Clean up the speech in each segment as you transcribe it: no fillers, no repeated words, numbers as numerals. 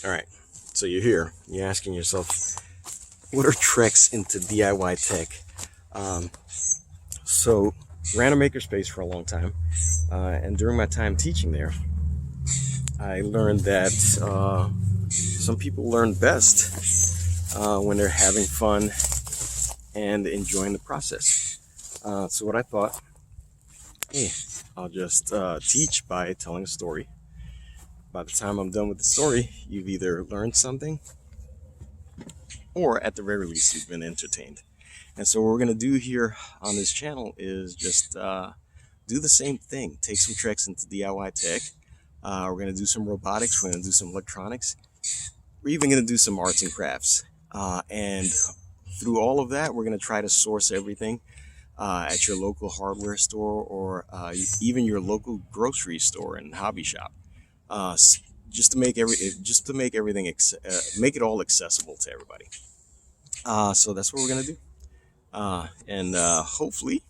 All right, so you're here. You're asking yourself, what are treks into DIY tech? Um, so, ran a makerspace for a long time, and during my time teaching there, I learned that some people learn best when they're having fun and enjoying the process. So, what I thought, hey, I'll just teach by telling a story. By the time I'm done with the story, you've either learned something or at the very least, you've been entertained. And so what we're going to do here on this channel is just do the same thing. Take some treks into DIY tech. We're going to do some robotics. We're going to do some electronics. We're even going to do some arts and crafts. And through all of that, we're going to try to source everything at your local hardware store or even your local grocery store and hobby shop. Just to make everything make it all accessible to everybody. So that's what we're gonna do, and hopefully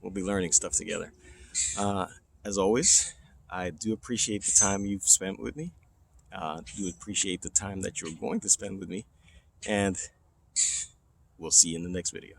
we'll be learning stuff together. Uh, as always, I do appreciate the time you've spent with me. Do appreciate the time that you're going to spend with me, and we'll see you in the next video.